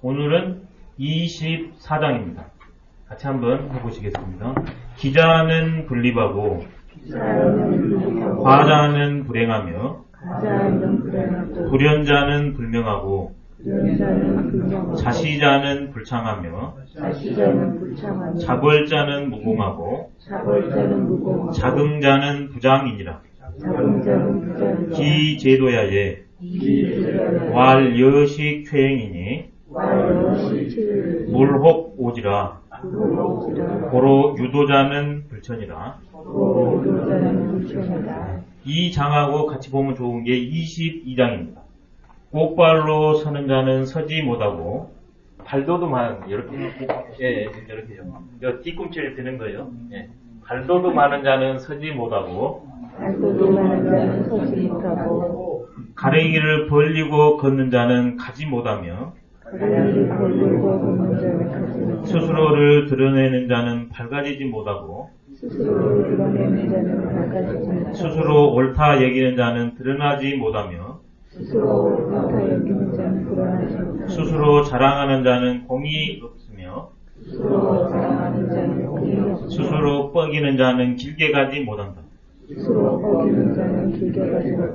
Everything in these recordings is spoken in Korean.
오늘은 24장입니다. 같이 한번 해보시겠습니다. 기자는 불립하고 과자는 불행하며 불연자는 불명하고 자시자는 불창하며 자벌자는 무공하고 자긍자는 부장이니라. 기제도야에 왈여식 퇴행이니 물혹 오지라. 고로 유도자는 불천이라. 이 장하고 같이 보면 좋은 게 22장입니다. 곧발로 서는 자는 서지 못하고 발도도만 이렇게 이렇게요. 뒤꿈치를 드는 거예요. 예. 발도도 많은 자는 서지 못하고 가랭이를 벌리고 걷는 자는 가지 못하며 스스로를 드러내는 자는 밝아지지 못하고 스스로 옳다 여기는 자는 드러나지 못하며 스스로 자랑하는 자는 공이 없으며 스스로 뻐기는 자는 길게 가지 못한다.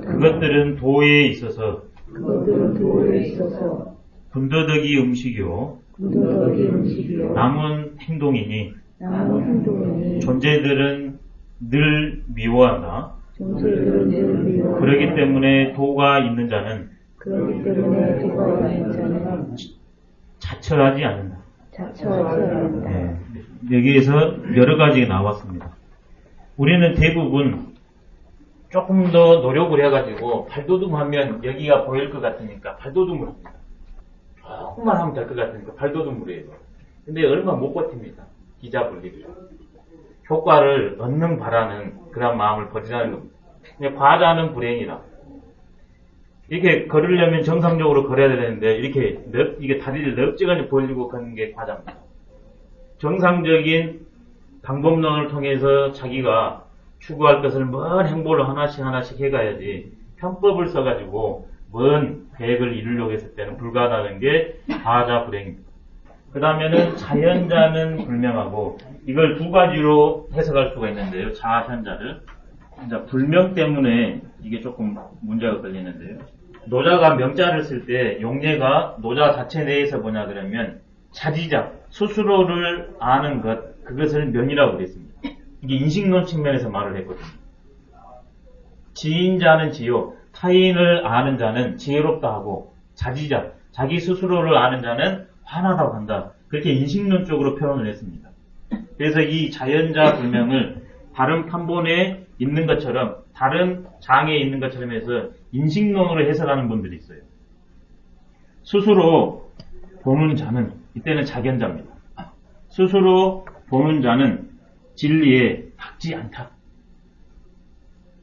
그것들은 도에 있어서 군더더기 음식이요 남은 행동이니 존재들은 늘 미워한다. 그러기 때문에 도가 있는 자는 자처하지 않는다. 네. 여기에서 여러 가지가 나왔습니다. 우리는 대부분 조금 더 노력을 해가지고 발도둑하면 여기가 보일 것 같으니까 발도둑을 합니다. 조금만 하면 될 것 같으니까 발도둑을 해요. 근데 얼마 못 버팁니다. 기자분들이. 효과를 얻는 바라는 그런 마음을 버티라는 겁니다. 근데 과자는 불행이라. 이렇게 걸으려면 정상적으로 걸어야 되는데 이게 다리를 넓지근히 벌리고 걷는 게 과자입니다. 정상적인 방법론을 통해서 자기가 추구할 것을 먼 행보를 하나씩 해가야지 편법을 써가지고 먼 계획을 이루려고 했을 때는 불가하다는 게 과자 불행입니다. 그 다음에는 자현자는 불명하고 이걸 두 가지로 해석할 수가 있는데요. 자현자를 불명 때문에 이게 조금 문제가 걸리는데요. 노자가 명자를 쓸 때 용례가 노자 자체 내에서 뭐냐 그러면 자지자 스스로를 아는 것 그것을 명이라고 그랬습니다. 이게 인식론 측면에서 말을 했거든요. 지인자는 지요 타인을 아는 자는 지혜롭다 하고 자지자 자기 스스로를 아는 자는 화나다고 한다. 그렇게 인식론적으로 표현을 했습니다. 그래서 이 자연자 불명을 다른 판본에 있는 것처럼 다른 장에 있는 것처럼 해서 인식론으로 해석하는 분들이 있어요. 스스로 보는 자는 이때는 자견자입니다. 스스로 보는 자는 진리에 닿지 않다.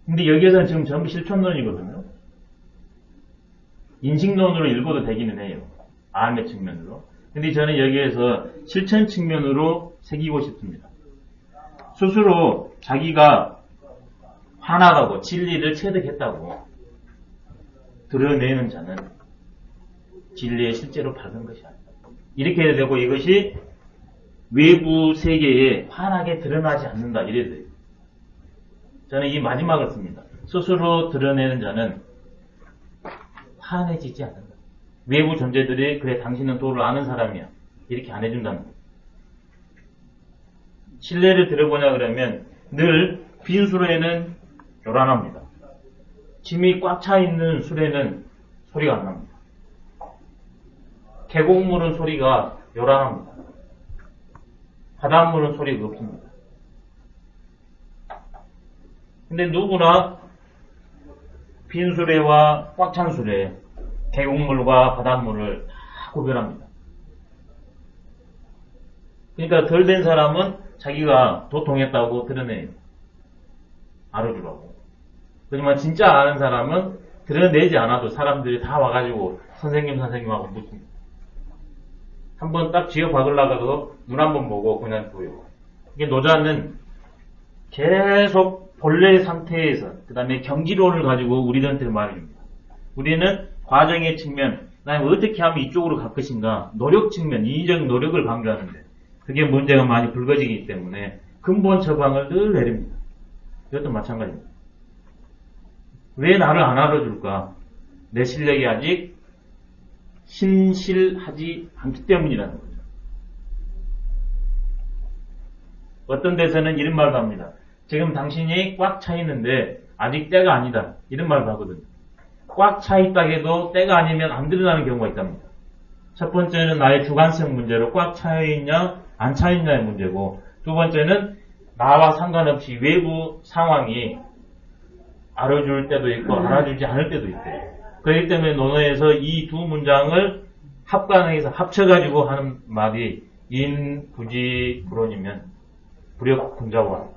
근데 여기에서는 지금 전부 실천론이거든요. 인식론으로 읽어도 되기는 해요. 암의 측면으로. 근데 저는 여기에서 실천 측면으로 새기고 싶습니다. 스스로 자기가 화나다고 진리를 체득했다고 드러내는 자는 진리에 실제로 받은 것이 아니다. 이렇게 해야 되고 이것이 외부 세계에 환하게 드러나지 않는다. 이래야 돼요. 저는 이 마지막을 씁니다. 스스로 드러내는 자는 환해지지 않는다. 외부 존재들이 그래 당신은 도를 아는 사람이야. 이렇게 안 해준다는 거예요. 신뢰를 들어보냐 그러면 늘 빈 수레는 요란합니다. 짐이 꽉 차 있는 수레는 소리가 안 납니다. 계곡물은 소리가 요란합니다. 바닷물은 소리가 없습니다. 근데 누구나 빈 수레와 꽉 찬 수레, 계곡물과 바닷물을 다 구별합니다. 그러니까 덜 된 사람은 자기가 도통했다고 드러내요. 알아주라고. 하지만 진짜 아는 사람은 드러내지 않아도 사람들이 다 와가지고 선생님 하고 묻습니다. 한번 딱 쥐어 박으려고 눈 한번 보고 그냥 둬요. 이게 노자는 계속 본래 상태에서 그 다음에 경지론을 가지고 우리들한테 말해줍니다. 우리는 과정의 측면, 그다음에 어떻게 하면 이쪽으로 갈 것인가, 노력 측면, 인위적 노력을 강조하는데 그게 문제가 많이 불거지기 때문에 근본 처방을 늘 내립니다. 이것도 마찬가지입니다. 왜 나를 안 알아줄까? 내 실력이 아직 신실하지 않기 때문이라는 거죠. 어떤 데서는 이런 말도 합니다. 지금 당신이 꽉 차 있는데 아직 때가 아니다. 이런 말도 하거든요. 꽉 차 있다 해도 때가 아니면 안 드러나는 경우가 있답니다. 첫 번째는 나의 주관성 문제로 꽉 차 있냐 안 차 있냐의 문제고, 두 번째는 나와 상관없이 외부 상황이 알아줄 때도 있고 알아주지 않을 때도 있대요. 그렇기 때문에 논어에서 이 두 문장을 합관해서 합쳐가지고 하는 말이 인부지불원이면 불역분자원.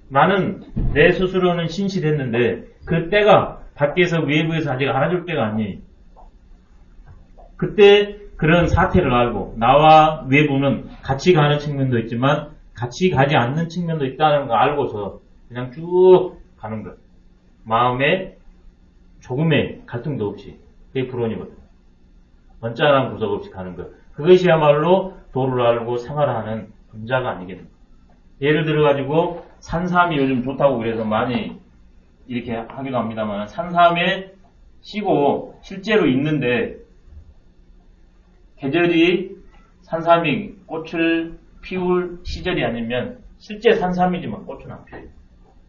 나는 내 스스로는 신실했는데 그 때가 밖에서 외부에서 아직 알아줄 때가 아니. 그때 그런 사태를 알고 나와 외부는 같이 가는 측면도 있지만 같이 가지 않는 측면도 있다는 걸 알고서 그냥 쭉 가는 것. 마음에 조금의 갈등도 없이. 그게 불원이거든. 언짢은 구석 없이 가는 것. 그것이야말로 도를 알고 생활하는 분자가 아니겠는가. 예를 들어가지고 산삼이 요즘 좋다고 그래서 많이 이렇게 하기도 합니다만, 산삼에 씨고 실제로 있는데 계절이 산삼이 꽃을 피울 시절이 아니면 실제 산삼이지만 꽃은 안 피워요.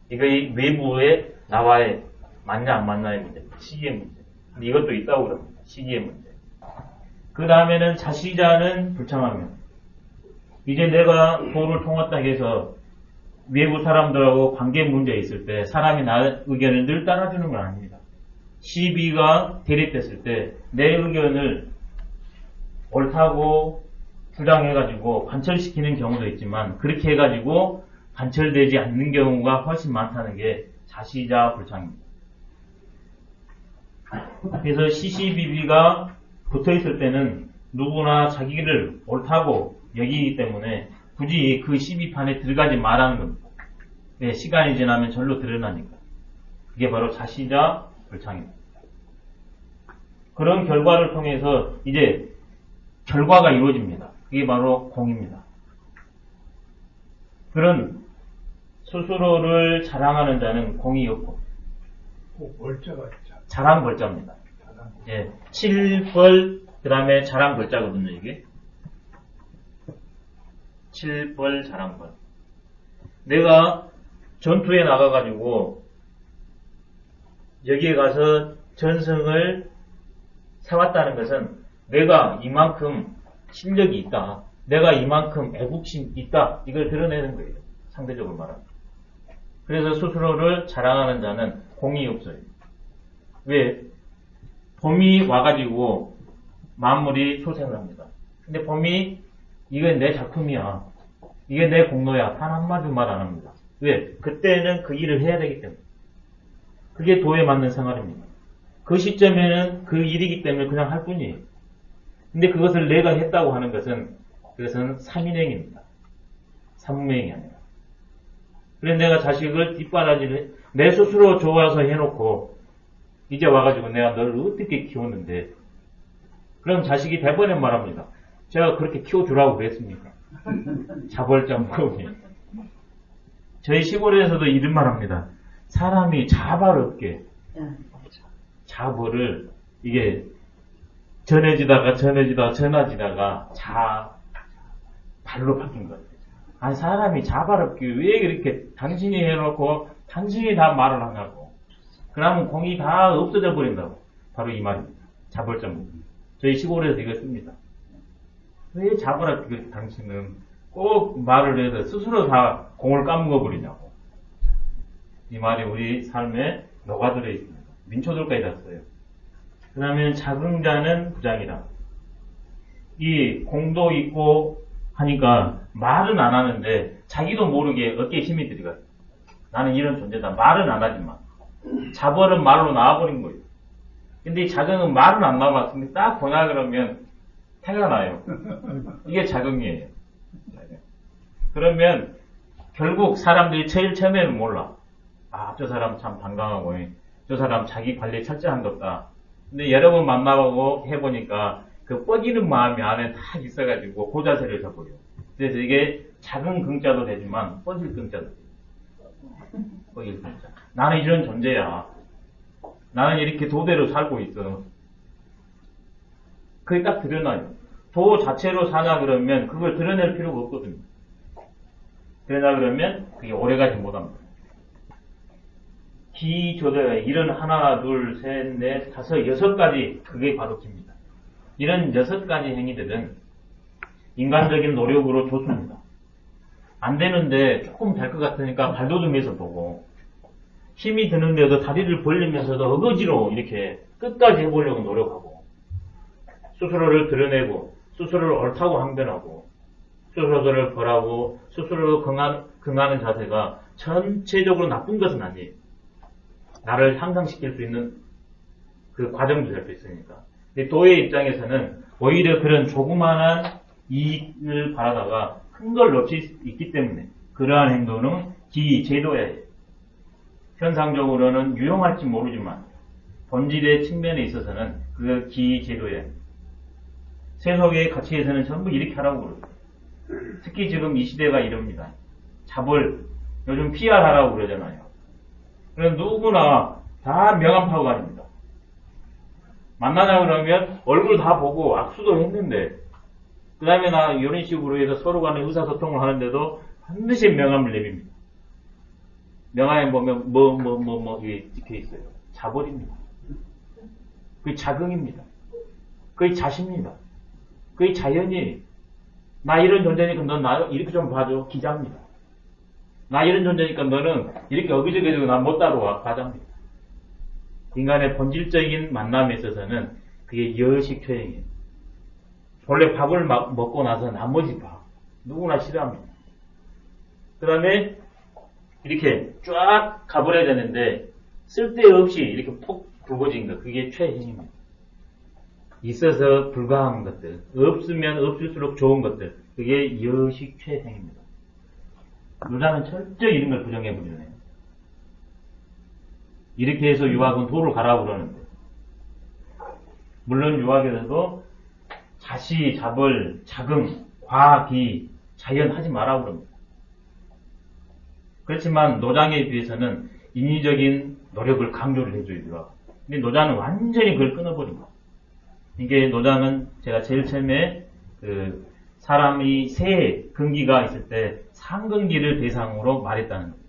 이거 외부의 나와의 맞냐 안 맞냐의 문제, 시기의 문제. 근데 이것도 있다고 그럽니다. 시기의 문제. 그 다음에는 자시자는 불창하며, 이제 내가 도를 통했다 해서 외부 사람들하고 관계 문제 있을 때 사람이 나의 의견을 늘 따라주는 건 아닙니다. 시비가 대립됐을 때 내 의견을 옳다고 주장해가지고 관철시키는 경우도 있지만, 그렇게 해가지고 관철되지 않는 경우가 훨씬 많다는 게 자시자 불창입니다. 그래서 시시비비가 붙어있을 때는 누구나 자기를 옳다고 여기기 때문에 굳이 그 시비판에 들어가지 말라는 겁니다. 네, 시간이 지나면 절로 드러나니까. 그게 바로 자시자 불창입니다. 그런 결과를 통해서 이제 결과가 이루어집니다. 그게 바로 공입니다. 그런 스스로를 자랑하는 자는 공이 없고, 월자가 자랑 벌자입니다. 예, 칠벌 그 다음에 자랑 벌자거든요. 이게 칠벌 자랑벌. 내가 전투에 나가가지고 여기에 가서 전승을 세웠다는 것은 내가 이만큼 실력이 있다, 내가 이만큼 애국심이 있다, 이걸 드러내는 거예요. 상대적으로 말하면. 그래서 스스로를 자랑하는 자는 공이 없어요. 왜? 봄이 와가지고 만물이 소생을 합니다. 근데 봄이 이건 내 작품이야, 이게 내 공로야, 단 한마디 말 안 합니다. 왜? 그때는 그 일을 해야 되기 때문에. 그게 도에 맞는 생활입니다. 그 시점에는 그 일이기 때문에 그냥 할 뿐이에요. 근데 그것을 내가 했다고 하는 것은 그것은 삼인행입니다. 삼무행이 아니라. 그래서 내가 자식을 뒷바라지를 내 스스로 좋아서 해놓고 이제 와가지고 내가 너를 어떻게 키웠는데, 그럼 자식이 대번에 말합니다. 제가 그렇게 키워주라고 그랬습니까? 자벌장 무거우니. 저희 시골에서도 이런 말 합니다. 사람이 자발 없게 자벌을 이게 전해지다가 발로 바뀐 거예요. 아니, 사람이 자발 없게 왜 이렇게 당신이 해놓고 당신이 다 말을 하냐고. 그러면 공이 다 없어져 버린다고. 바로 이 말입니다. 자벌점. 저희 시골에서 이거 씁니다. 왜 자벌 없게 당신은 꼭 말을 해서 스스로 다 공을 까먹어 버리냐고. 이 말이 우리 삶에 녹아들어 있습니다. 민초들까지 다 써요. 그 다음에 자긍자는 부장이라. 이 공도 있고 하니까 말은 안 하는데 자기도 모르게 어깨에 힘이 들어가요. 나는 이런 존재다. 말은 안 하지만. 자벌은 말로 나와버린 거예요. 근데 이 자긍은 말은 안 나와봤는데 딱 보냐 그러면 태가 나요. 이게 자긍이에요. 그러면 결국 사람들이 제일 처음에는 몰라. 아, 저 사람 참 당당하고, 저 사람 자기 관리 철저한 것 같다. 근데 여러 번 만나보고 해보니까 그 뻗이는 마음이 안에 다 있어가지고 그 자세를 잡고요. 그래서 이게 작은 긍자도 되지만 뻗일 긍자도 돼요. 뻗일 긍자. 나는 이런 존재야. 나는 이렇게 도대로 살고 있어. 그게 딱 드러나요. 도 자체로 사냐 그러면 그걸 드러낼 필요가 없거든요. 그러냐 그러면 그게 오래가지 못합니다. 기조대 이런 하나, 둘, 셋, 넷, 다섯, 여섯 가지 그게 바로 기입니다. 이런 여섯 가지 행위들은 인간적인 노력으로 좋습니다. 안 되는데 조금 될 것 같으니까 발돋움해서 보고 힘이 드는데도 다리를 벌리면서도 어거지로 이렇게 끝까지 해보려고 노력하고 스스로를 드러내고 스스로를 옳다고 항변하고 스스로를 벌하고 스스로를 긍하는 자세가 전체적으로 나쁜 것은 아니에요. 나를 향상시킬 수 있는 그 과정도 될 수 있으니까. 근데 도의 입장에서는 오히려 그런 조그만한 이익을 바라다가 큰 걸 놓칠 수 있기 때문에 그러한 행동은 기제도야 해요. 현상적으로는 유용할지 모르지만 본질의 측면에 있어서는 그 기제도야 해요. 세속의 가치에서는 전부 이렇게 하라고 그러죠. 특히 지금 이 시대가 이럽니다. 자벌, 요즘 PR 하라고 그러잖아요. 그래서 누구나 다 명함 타고 다닙니다. 만나자 그러면 얼굴 다 보고 악수도 했는데 그 다음에 나 이런 식으로 해서 서로 간에 의사소통을 하는데도 반드시 명함을 내밉니다. 명함에 보면 이게 찍혀 있어요. 자벌입니다. 그게 자긍입니다. 그게 자신입니다. 그게 자연이에요. 나 이런 존재니까 넌 나 이렇게 좀 봐줘. 기자입니다. 나 이런 존재니까 너는 이렇게 어기저기 해도 난 못 따라와. 과자입니다. 인간의 본질적인 만남에 있어서는 그게 여식초행이에요. 원래 밥을 먹고 나서 나머지 밥 누구나 싫어합니다. 그 다음에 이렇게 쫙 가버려야 되는데 쓸데없이 이렇게 푹 굵어진 것 그게 최행입니다. 있어서 불가한 것들 없으면 없을수록 좋은 것들 그게 여식 최행입니다. 노자는 철저히 이런 걸 부정해버리네요. 이렇게 해서 유학은 도를 가라고 그러는데 물론 유학에서도 자시, 자벌, 자긍, 과기, 자연 하지 말라고 그럽니다. 그렇지만 노장에 비해서는 인위적인 노력을 강조를 해줘요. 유학. 근데 노장은 완전히 그걸 끊어버립니다. 이게 노장은 제가 제일 처음에 그 사람이 세 근기가 있을 때 상근기를 대상으로 말했다는 거예요.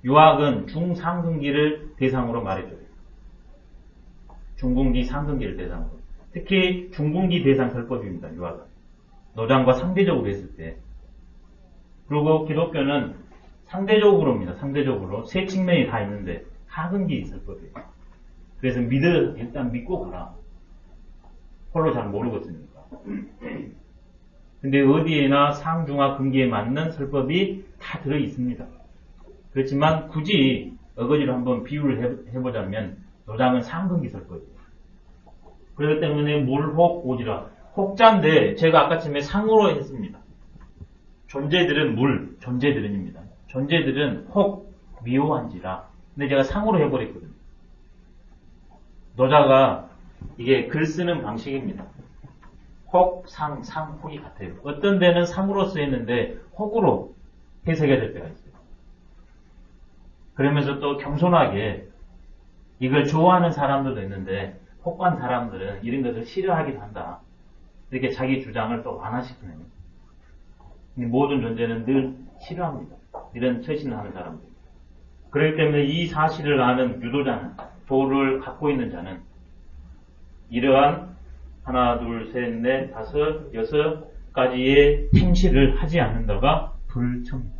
유학은 중상근기를 대상으로 말해줘요. 중근기, 상근기를 대상으로. 특히 중근기 대상 설법입니다. 유학은. 노장과 상대적으로 했을 때. 그리고 기독교는 상대적으로입니다. 상대적으로. 세 측면이 다 있는데 하근기 설법이에요. 그래서 일단 믿고 가라. 홀로 잘 모르겠으니까. 근데 어디에나 상중하 근기에 맞는 설법이 다 들어있습니다. 그렇지만 굳이 어거지로 한번 비유를 해보자면 노장은 상근기 설법이에요. 그렇기 때문에 물혹 오지라 혹자인데 제가 아까쯤에 상으로 했습니다. 존재들은 존재들은입니다. 존재들은 혹 미워한지라 근데 제가 상으로 해버렸거든요. 노자가 이게 글 쓰는 방식입니다. 혹, 상, 혹이 같아요. 어떤 데는 상으로 쓰였는데 혹으로 해석해야 될 때가 있어요. 그러면서 또 겸손하게 이걸 좋아하는 사람들도 있는데 혹한 사람들은 이런 것을 싫어하기도 한다. 이렇게 자기 주장을 또 완화시키는 모든 존재는 늘 싫어합니다. 이런 처신을 하는 사람들. 그렇기 때문에 이 사실을 아는 유도자는 도를 갖고 있는 자는 이러한 하나, 둘, 셋, 넷, 다섯, 여섯 가지의 행실을 하지 않는다가 불청입니다.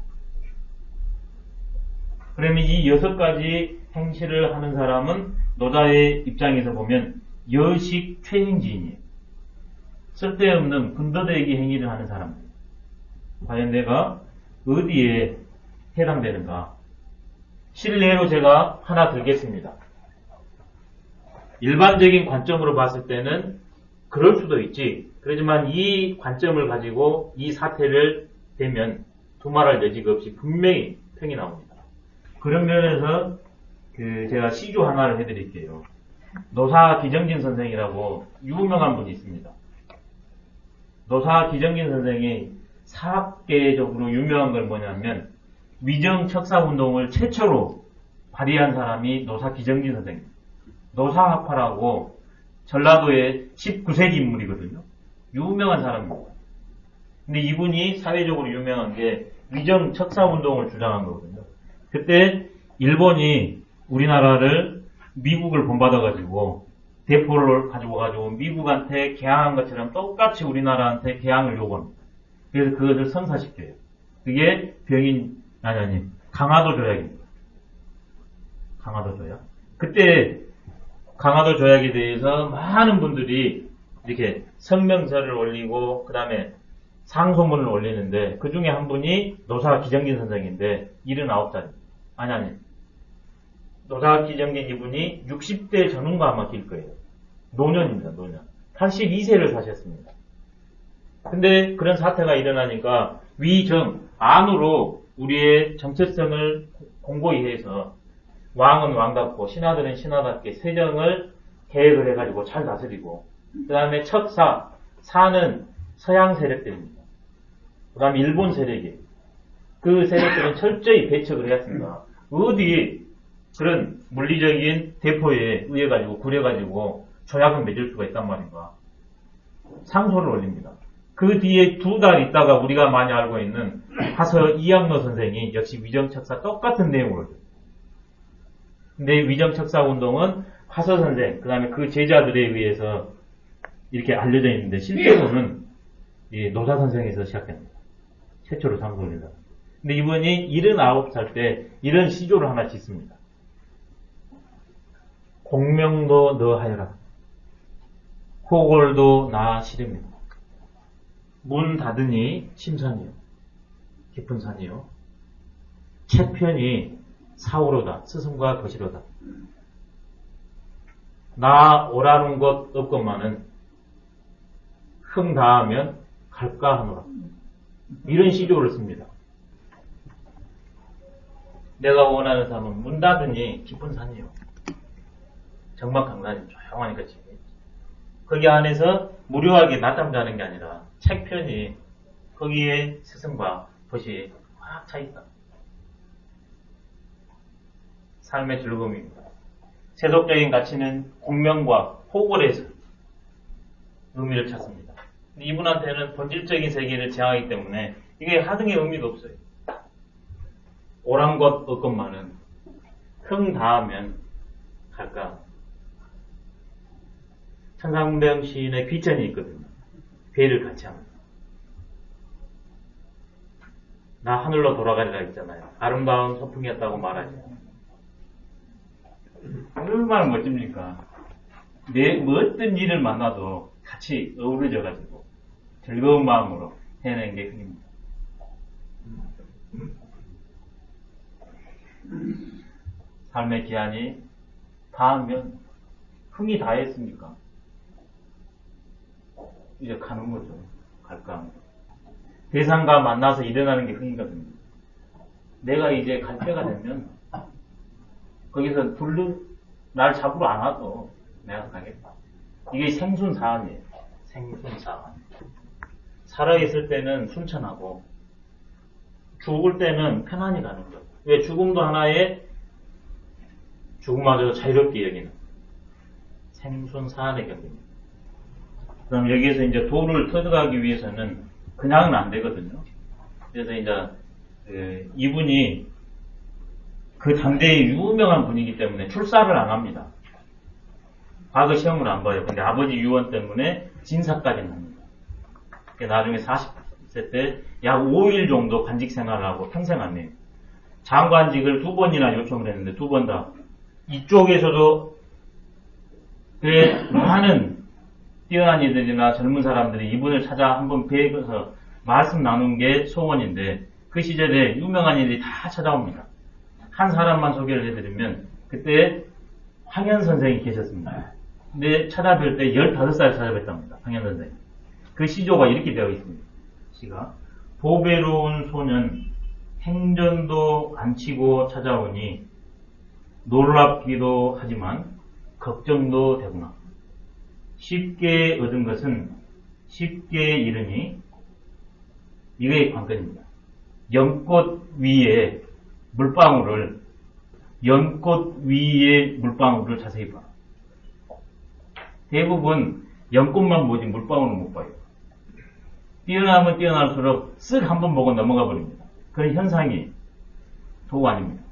그러면 이 여섯 가지 행실을 하는 사람은 노자의 입장에서 보면 여식 최행지인이에요. 쓸데없는 군더더기 행위를 하는 사람들. 과연 내가 어디에 해당되는가? 실례로 제가 하나 들겠습니다. 일반적인 관점으로 봤을 때는 그럴 수도 있지. 그렇지만 이 관점을 가지고 이 사태를 대면 두말할 여지가 없이 분명히 평이 나옵니다. 그런 면에서 제가 시조 하나를 해드릴게요. 노사 기정진 선생이라고 유명한 분이 있습니다. 노사 기정진 선생이 사학계적으로 유명한 걸 뭐냐면 위정척사운동을 최초로 발휘한 사람이 노사 기정진 선생입니다. 노사학파라고 전라도의 19세기 인물이거든요. 유명한 사람입니다. 근데 이분이 사회적으로 유명한 게 위정척사운동을 주장한 거거든요. 그때 일본이 우리나라를 미국을 본받아가지고 대포를 가지고 가지고 미국한테 개항한 것처럼 똑같이 우리나라한테 개항을 요구합니다. 그래서 그것을 선사시켜요. 그게 강화도 조약입니다. 강화도 조약. 그때 강화도 조약에 대해서 많은 분들이 이렇게 성명서를 올리고 그 다음에 상소문을 올리는데 그 중에 한 분이 노사 기정진 선생인데 79살입니다. 아니 노사 기정진 이분이 60대 전후가 아마 길 거예요. 노년입니다. 노년. 82세를 사셨습니다. 근데 그런 사태가 일어나니까 위정 안으로 우리의 정체성을 공고히 해서 왕은 왕답고 신하들은 신하답게 세정을 계획을 해가지고 잘 다스리고 그 다음에 척사, 사는 서양 세력들입니다. 그 다음에 일본 세력이 그 세력들은 철저히 배척을 해왔습니다. 어디 그런 물리적인 대포에 의해 가지고 구려가지고 조약을 맺을 수가 있단 말인가. 상소를 올립니다. 그 뒤에 2달 있다가 우리가 많이 알고 있는 하서 이학로 선생이 역시 위정척사 똑같은 내용을 올려요. 근데 위정척사 운동은 하서 선생, 그 다음에 그 제자들에 의해서 이렇게 알려져 있는데 실제로는 이 노사 선생에서 시작됩니다. 최초로 상소를 해서. 근데 이분이 79살 때 이런 시조를 하나 짓습니다. 공명도 너 하여라. 호골도 나 싫으며. 문 닫으니 침산이요. 깊은 산이요. 채편이 사오로다. 스승과 거시로다. 나 오라는 것 없건만은 흥 다하면 갈까 하노라. 이런 시조를 씁니다. 내가 원하는 삶은 문 닫으니 깊은 산이요. 정막강산이 조용하니까 지금 거기 안에서 무료하게 낮잠 자는 게 아니라 책편이 거기에 스승과 벗이 확 차있다. 삶의 즐거움입니다. 세속적인 가치는 공명과 호골에서 의미를 찾습니다. 이분한테는 본질적인 세계를 지향하기 때문에 이게 하등의 의미가 없어요. 오란 것 없건만은 흥 닿으면 갈까. 천상병 시인의 귀천이 있거든요. 배를 같이 합니다. 나 하늘로 돌아가리라 했잖아요. 아름다운 소풍이었다고 말하죠. 얼마나 멋집니까? 뭐 어떤 일을 만나도 같이 어우러져가지고 즐거운 마음으로 해내는 게 흥입니다. 삶의 기한이 다하면 흥이 다했으니까 이제 가는 거죠. 갈까 합니다. 대상과 만나서 일어나는 게 흥이거든요. 내가 이제 갈 때가 되면 거기서 날 잡으러 안 와도 내가 가겠다. 이게 생순사안이에요. 생순사안. 살아있을 때는 순천하고 죽을 때는 편안히 가는 거예요. 왜? 죽음도 하나의 죽음마저 자유롭게 여기는 생순사안의 경우입니다. 그럼 여기에서 이제 도를 터득하기 위해서는 그냥은 안 되거든요. 그래서 이제 이분이 그 당대의 유명한 분이기 때문에 출사를 안 합니다. 과거 시험을 안 봐요. 근데 아버지 유언 때문에 진사까지는 합니다. 나중에 40세 때 약 5일 정도 관직 생활을 하고 평생 안 해요. 장관직을 2번이나 요청을 했는데 2번 다 이쪽에서도 많은 뛰어난 이들이나 젊은 사람들이 이분을 찾아 한번 뵈서 말씀 나눈 게 소원인데 그 시절에 유명한 이들이 다 찾아옵니다. 한 사람만 소개를 해드리면 그때 황현 선생이 계셨습니다. 근데 찾아뵐 때 15살 찾아뵀답니다. 황현 선생. 그 시조가 이렇게 되어 있습니다. 시가 보배로운 소년 행전도 안 치고 찾아오니 놀랍기도 하지만 걱정도 되구나. 쉽게 얻은 것은 쉽게 잃으니 이거의 관건입니다. 연꽃 위에 물방울을 자세히 봐라. 대부분 연꽃만 보지 물방울은 못 봐요. 뛰어나면 뛰어날수록 쓱 한번 보고 넘어가 버립니다. 그런 현상이 도구 아닙니다.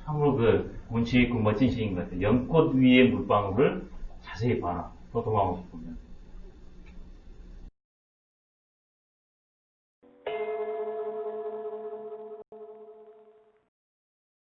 참으로 운치 있고 멋진 시인 것 같아요. 연꽃 위에 물방울을 자세히 봐라. 도톰하고 싶으면.